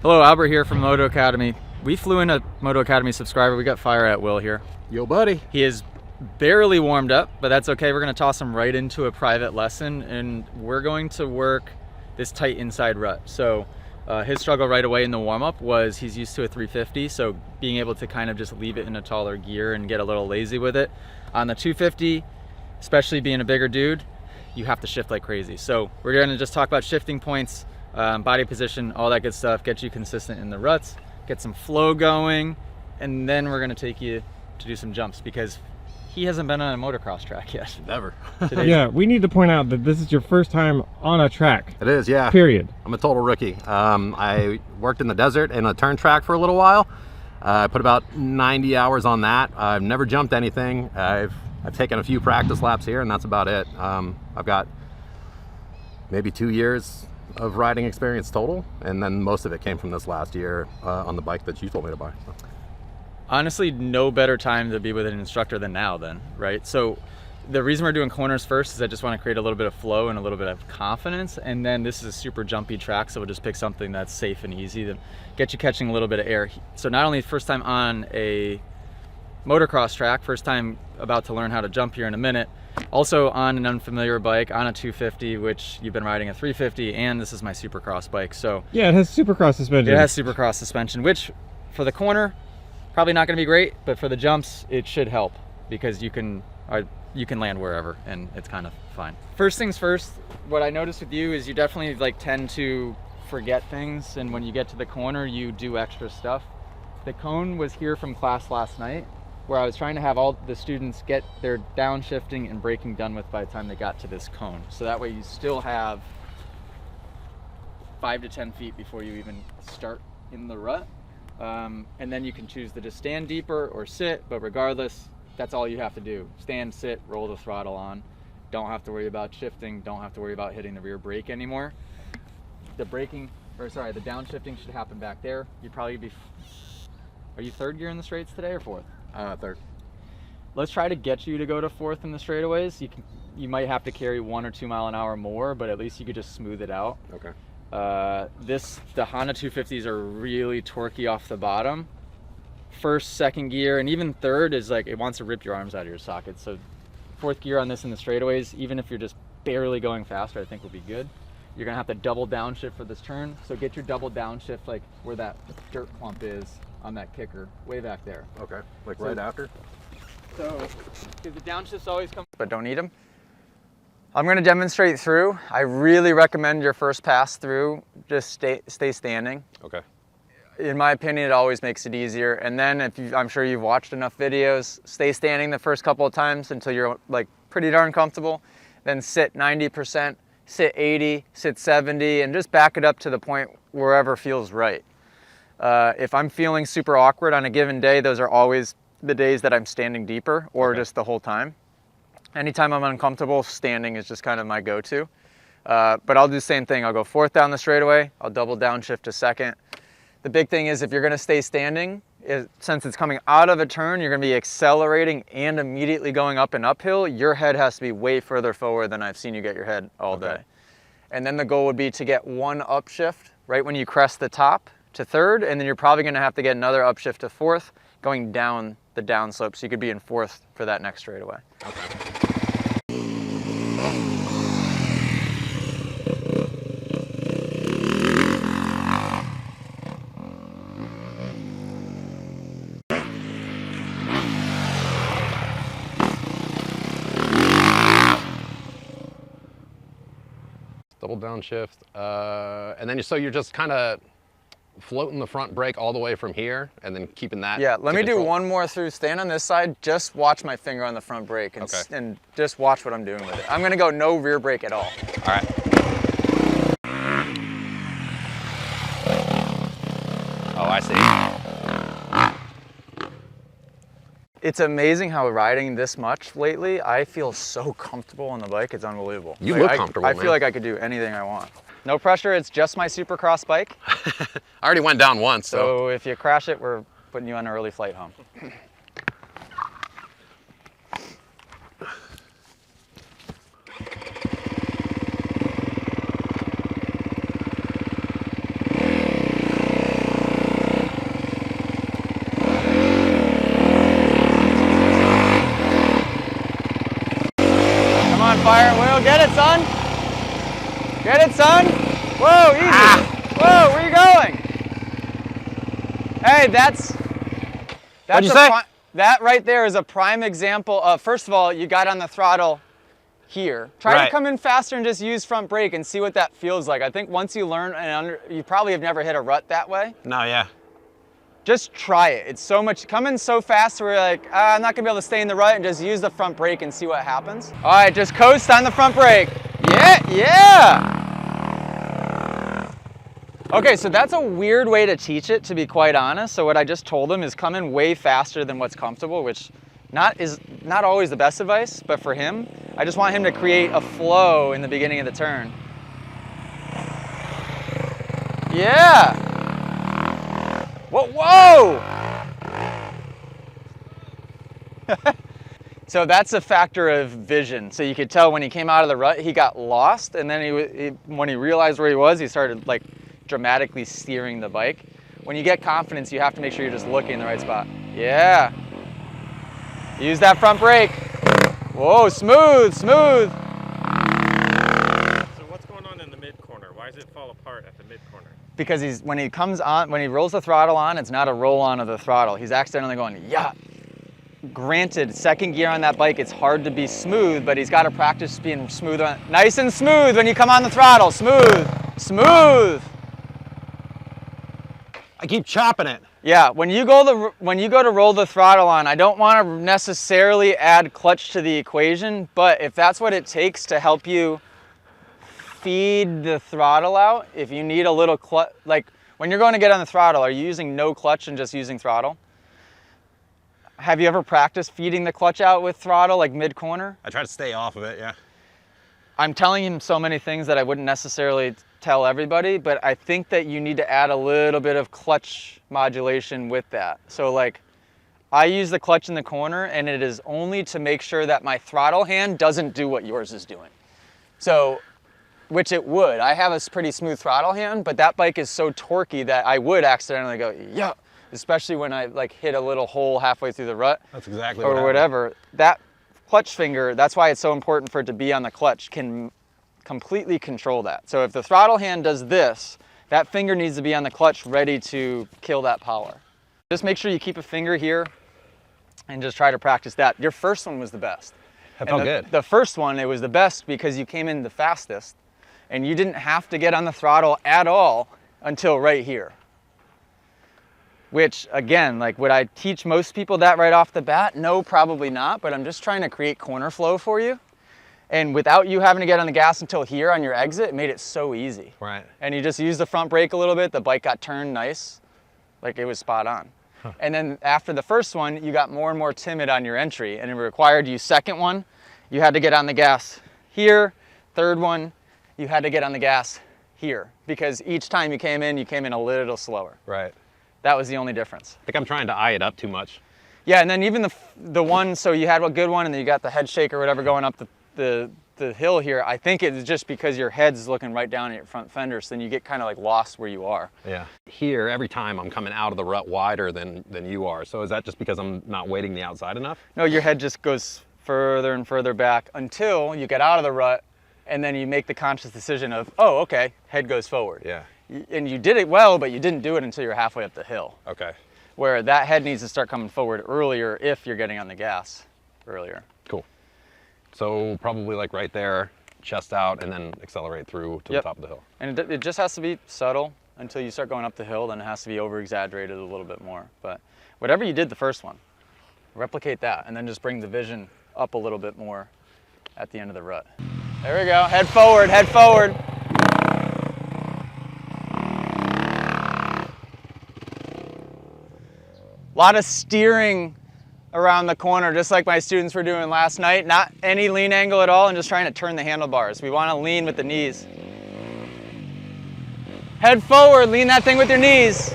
Hello, Albert here from Moto Academy. We flew in a Moto Academy subscriber. We got fire at will here. Yo, buddy. He is barely warmed up, but that's okay. We're gonna toss him right into a private lesson, and we're going to work this tight inside rut. So his struggle right away in the warm-up was he's used to a 350, so being able to kind of just leave it in a taller gear and get a little lazy with it. On the 250, especially being a bigger dude, you have to shift like crazy. So we're gonna just talk about shifting points, body position, all that good stuff, get you consistent in the ruts, get some flow going, and then we're gonna take you to do some jumps because he hasn't been on a motocross track yet. Never. Yeah, we need to point out that this is your first time on a track. It is, yeah. Period. I'm a total rookie. I worked in the desert in a turn track for a little while. I put about 90 hours on that. I've never jumped anything. I've taken a few practice laps here, and that's about it. I've got maybe 2 years of riding experience total, and then most of it came from this last year on the bike that you told me to buy. So. Honestly, no better time to be with an instructor than now then, right? So the reason we're doing corners first is I just want to create a little bit of flow and a little bit of confidence, and then this is a super jumpy track, so we'll just pick something that's safe and easy to get you catching a little bit of air. So not only first time on a motocross track, first time about to learn how to jump here in a minute, also on an unfamiliar bike, on a 250, which you've been riding a 350, and this is my supercross bike. So yeah, it has supercross suspension. It has supercross suspension, which for the corner, probably not going to be great, but for the jumps, it should help because you can land wherever, and it's kind of fine. First things first, what I noticed with you is you definitely tend to forget things, and when you get to the corner, you do extra stuff. The cone was here from class last night, where I was trying to have all the students get their downshifting and braking done with by the time they got to this cone. So that way you still have 5 to 10 feet before you even start in the rut. And then you can choose to just stand deeper or sit, but regardless, that's all you have to do. Stand, sit, roll the throttle on. Don't have to worry about shifting, don't have to worry about hitting the rear brake anymore. The downshifting should happen back there. You'd probably be, are you third gear in the straights today or fourth? Third. Let's try to get you to go to fourth in the straightaways. You might have to carry 1 or 2 mile an hour more, but at least you could just smooth it out. Okay. The Honda 250s are really torquey off the bottom. First, second gear, and even third is it wants to rip your arms out of your sockets. So fourth gear on this in the straightaways, even if you're just barely going faster, I think will be good. You're gonna have to double downshift for this turn. So get your double downshift where that dirt clump is on that kicker, way back there. Okay, right after? So, because the downshifts always come, but don't need them. I'm gonna demonstrate through. I really recommend your first pass through, just stay standing. Okay. In my opinion, it always makes it easier. And then I'm sure you've watched enough videos, stay standing the first couple of times until you're pretty darn comfortable. Then sit 90%, sit 80, sit 70, and just back it up to the point wherever feels right. If I'm feeling super awkward on a given day, those are always the days that I'm standing deeper or just the whole time. Anytime I'm uncomfortable, standing is just kind of my go-to. But I'll do the same thing. I'll go fourth down the straightaway. I'll double downshift to second. The big thing is if you're gonna stay standing, since it's coming out of a turn, you're gonna be accelerating and immediately going up and uphill. Your head has to be way further forward than I've seen you get your head all day. And then the goal would be to get one upshift right when you crest the top to third, and then you're probably gonna have to get another upshift to fourth, going down the downslope, so you could be in fourth for that next straightaway. Okay. Double downshift, and then you're just kind of floating the front brake all the way from here and then keeping that. Yeah, let me do one more through. Stand on this side, just watch my finger on the front brake and just watch what I'm doing with it. I'm gonna go no rear brake at all. All right. Oh, I see. It's amazing how riding this much lately, I feel so comfortable on the bike, it's unbelievable. You look comfortable, I feel like I could do anything I want. No pressure, it's just my supercross bike. I already went down once, so if you crash it, we're putting you on an early flight home. get it, son? Whoa, easy. Whoa, where you going? Hey, that's What'd you say? That right there is a prime example of, first of all, you got on the throttle here. Try to come in faster and just use front brake and see what that feels like. I think once you learn, and you probably have never hit a rut that way. No, yeah. Just try it. It's so much, come in so fast where you're like, I'm not gonna be able to stay in the rut, and just use the front brake and see what happens. All right, just coast on the front brake. Yeah. Okay, so that's a weird way to teach it, to be quite honest. So what I just told him is come in way faster than what's comfortable, which is not always the best advice, but for him, I just want him to create a flow in the beginning of the turn. Yeah. Whoa. So that's a factor of vision. So you could tell when he came out of the rut, he got lost, and then when he realized where he was, he started like dramatically steering the bike. When you get confidence, you have to make sure you're just looking in the right spot. Yeah. Use that front brake. Whoa, smooth. So what's going on in the mid corner? Why does it fall apart at the mid corner? Because when he rolls the throttle on, it's not a roll on of the throttle. He's accidentally going, yeah. Granted, second gear on that bike, it's hard to be smooth, but he's got to practice being smooth nice and smooth when you come on the throttle. Smooth. I keep chopping it. Yeah, when you go to roll the throttle on, I don't want to necessarily add clutch to the equation, but if that's what it takes to help you feed the throttle out, if you need a little clutch, like when you're going to get on the throttle, are you using no clutch and just using throttle? Have you ever practiced feeding the clutch out with throttle, like mid-corner? I try to stay off of it, yeah. I'm telling him so many things that I wouldn't necessarily tell everybody, but I think that you need to add a little bit of clutch modulation with that. So like, I use the clutch in the corner, and it is only to make sure that my throttle hand doesn't do what yours is doing. So, which it would. I have a pretty smooth throttle hand, but that bike is so torquey that I would accidentally go, yeah, especially when I like hit a little hole halfway through the rut. That's exactly or whatever. That clutch finger, that's why it's so important for it to be on the clutch, can completely control that. So if the throttle hand does this, that finger needs to be on the clutch ready to kill that power. Just make sure you keep a finger here and just try to practice that. Your first one was the best. That felt good. The first one, it was the best because you came in the fastest and you didn't have to get on the throttle at all until right here. Which again, like would I teach most people that right off the bat? No, probably not, but I'm just trying to create corner flow for you. And without you having to get on the gas until here on your exit, it made it so easy. Right. And you just used the front brake a little bit, the bike got turned nice, like it was spot on. Huh. And then after the first one, you got more and more timid on your entry, and it required you, second one, you had to get on the gas here. Third one, you had to get on the gas here, because each time you came in a little slower. Right. That was the only difference. I think I'm trying to eye it up too much. Yeah, and then even the one, so you had a good one, and then you got the head shake or whatever going up the hill here. I think it's just because your head's looking right down at your front fender, so then you get kind of like lost where you are. Yeah. Here, every time I'm coming out of the rut wider than you are. So is that just because I'm not weighting the outside enough? No, your head just goes further and further back until you get out of the rut, and then you make the conscious decision of, oh, okay, head goes forward. Yeah. And you did it well, but you didn't do it until you're halfway up the hill. Okay. Where that head needs to start coming forward earlier if you're getting on the gas earlier. Cool. So probably like right there, chest out, and then accelerate through to the top of the hill. And it just has to be subtle until you start going up the hill, then it has to be over-exaggerated a little bit more. But whatever you did the first one, replicate that, and then just bring the vision up a little bit more at the end of the rut. There we go, head forward, head forward. A lot of steering around the corner, just like my students were doing last night. Not any lean angle at all, and just trying to turn the handlebars. We want to lean with the knees. Head forward, lean that thing with your knees.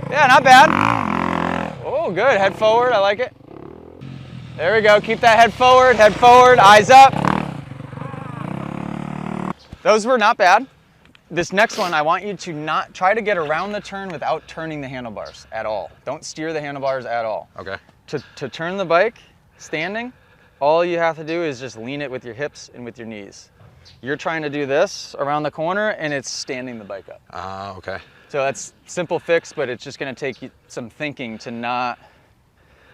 Yeah, not bad. Oh, good, head forward, I like it. There we go, keep that head forward, eyes up. Those were not bad. This next one, I want you to not try to get around the turn without turning the handlebars at all. Don't steer the handlebars at all. Okay. To turn the bike standing, all you have to do is just lean it with your hips and with your knees. You're trying to do this around the corner and it's standing the bike up. Okay. So that's simple fix, but it's just gonna take you some thinking to not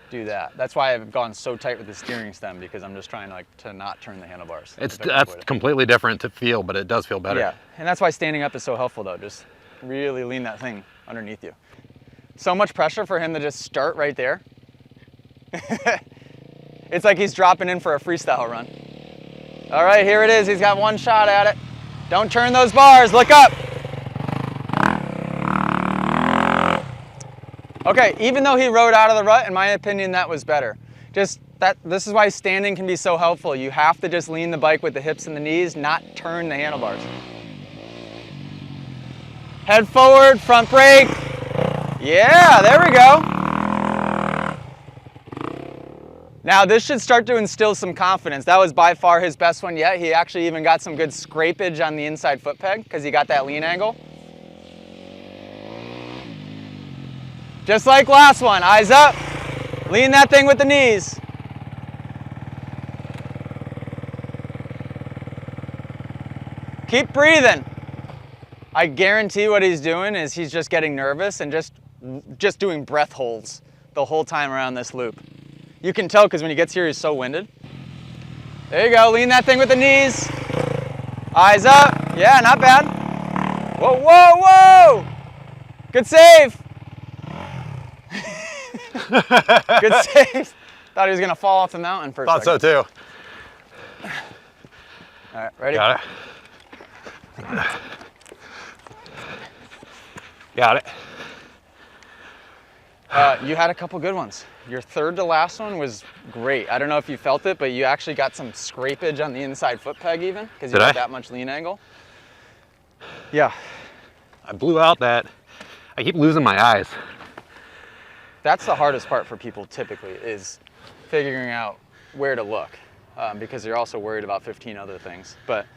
do that. That's why I've gone so tight with the steering stem, because I'm just trying to not turn the handlebars. That's completely different to feel, but it does feel better. Yeah, and that's why standing up is so helpful though. Just really lean that thing underneath you. So much pressure for him to just start right there. It's like he's dropping in for a freestyle run. All right, here it is. He's got one shot at it. Don't turn those bars, look up. Okay, even though he rode out of the rut, in my opinion, that was better. This is why standing can be so helpful. You have to just lean the bike with the hips and the knees, not turn the handlebars. Head forward, front brake. Yeah, there we go. Now this should start to instill some confidence. That was by far his best one yet. He actually even got some good scrapage on the inside foot peg because he got that lean angle. Just like last one, eyes up, lean that thing with the knees. Keep breathing. I guarantee what he's doing is he's just getting nervous and just doing breath holds the whole time around this loop. You can tell because when he gets here, he's so winded. There you go, lean that thing with the knees. Eyes up, yeah, not bad. Whoa, whoa, whoa! Good save. Good save. Thought he was gonna fall off the mountain for a second. Thought so too. All right, ready? Got it. Got it. You had a couple good ones. Your third to last one was great. I don't know if you felt it, but you actually got some scrapage on the inside foot peg even, because you got that much lean angle. Yeah. I blew out that. I keep losing my eyes. That's the hardest part for people typically, is figuring out where to look, because you're also worried about 15 other things. But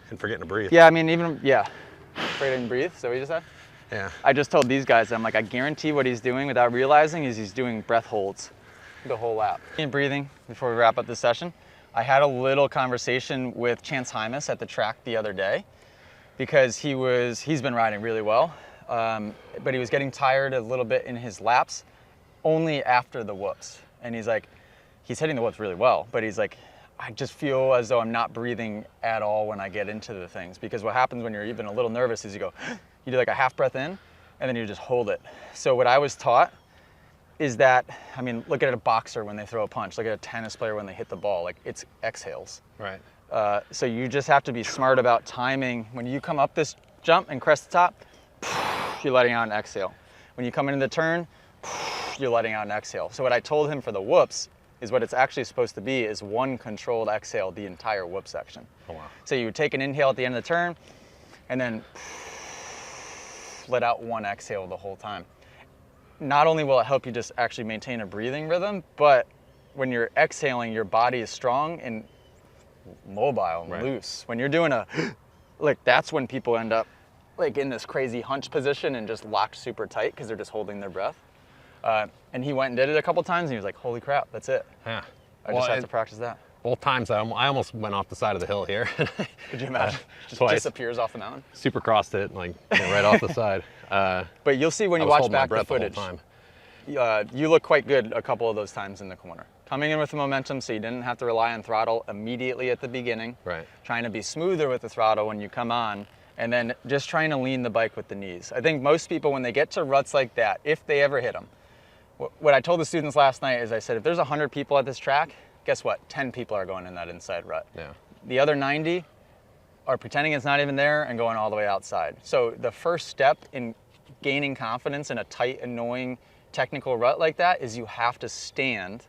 And forgetting to breathe. yeah, I mean, afraid I can breathe. Is that what you just said? Yeah. I just told these guys, I'm like, I guarantee what he's doing without realizing is he's doing breath holds the whole lap. And breathing before we wrap up this session. I had a little conversation with Chance Hymas at the track the other day, because he's been riding really well, but he was getting tired a little bit in his laps only after the whoops. And he's like, he's hitting the whoops really well, but he's like, I just feel as though I'm not breathing at all when I get into the things, because what happens when you're even a little nervous is you go, you do like a half breath in and then you just hold it. So what I was taught is that, I mean, look at a boxer when they throw a punch, look at a tennis player when they hit the ball, like it's exhales. Right. So you just have to be smart about timing. When you come up this jump and crest the top, you're letting out an exhale. When you come into the turn, you're letting out an exhale. So what I told him for the whoops is what it's actually supposed to be is one controlled exhale the entire whoop section. Oh, wow. So you would take an inhale at the end of the turn and then let out one exhale the whole time. Not only will it help you just actually maintain a breathing rhythm, but when you're exhaling, your body is strong and mobile and loose. When you're doing like that's when people end up like in this crazy hunch position and just locked super tight because they're just holding their breath. And he went and did it a couple times and he was like, holy crap, that's it. Yeah. I just have to practice that. Both times I almost went off the side of the hill here. Could you imagine? Just twice. disappears off the mountain. Super crossed it, like right off the side. But you'll see when you watch back the footage. You look quite good a couple of those times in the corner. Coming in with the momentum so you didn't have to rely on throttle immediately at the beginning. Right. Trying to be smoother with the throttle when you come on, and then just trying to lean the bike with the knees. I think most people, when they get to ruts like that, if they ever hit them, what I told the students last night is I said, if there's 100 people at this track, guess what? 10 people are going in that inside rut. Yeah. The other 90 are pretending it's not even there and going all the way outside. So the first step in gaining confidence in a tight, annoying, technical rut like that is you have to stand,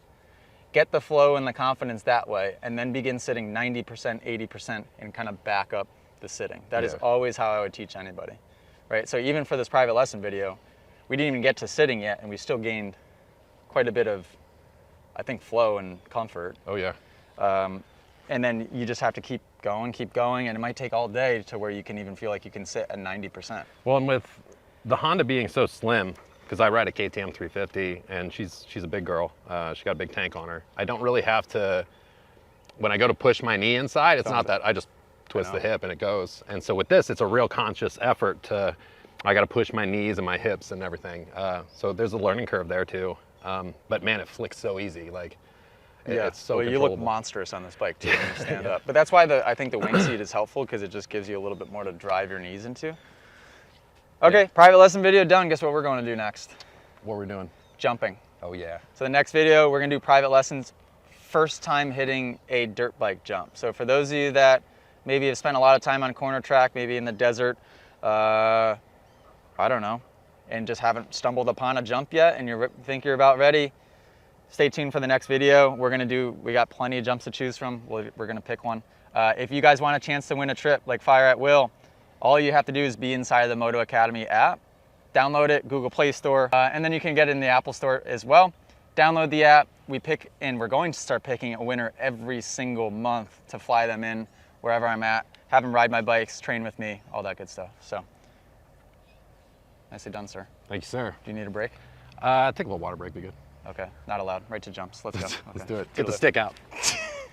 get the flow and the confidence that way, and then begin sitting 90%, 80% and kind of back up the sitting. That is always how I would teach anybody, right? So even for this private lesson video, we didn't even get to sitting yet and we still gained quite a bit of, I think, flow and comfort. Oh yeah. And then you just have to keep going, and it might take all day to where you can even feel like you can sit at 90%. Well, and with the Honda being so slim, because I ride a KTM 350 and she's a big girl. She got a big tank on her. I don't really have to, when I go to push my knee inside, it's not that, I just twist the hip and it goes. And so with this, it's a real conscious effort to, I got to push my knees and my hips and everything. So there's a learning curve there too. But man, it flicks so easy. Like, it's so well, you look controllable. monstrous on this bike too when you stand up. But that's why I think the wing seat is helpful, because it just gives you a little bit more to drive your knees into. Okay, private lesson video done. Guess what we're going to do next? What we're doing? Jumping. Oh yeah. So the next video, we're gonna do private lessons, first time hitting a dirt bike jump. So for those of you that maybe have spent a lot of time on corner track, maybe in the desert, I don't know, and just haven't stumbled upon a jump yet and you think you're about ready, stay tuned for the next video. We got plenty of jumps to choose from. We're gonna pick one. If you guys want a chance to win a trip like Fire at Will, all you have to do is be inside of the Moto Academy app. Download it, Google Play Store, and then you can get it in the Apple Store as well. Download the app, we pick, and we're going to start picking a winner every single month to fly them in wherever I'm at, have them ride my bikes, train with me, all that good stuff. So, nicely done, sir. Thank you, sir. Do you need a break? I think a little water break would be good. Okay, not allowed, right to jumps, let's go. Okay. Let's do it. Get the stick out.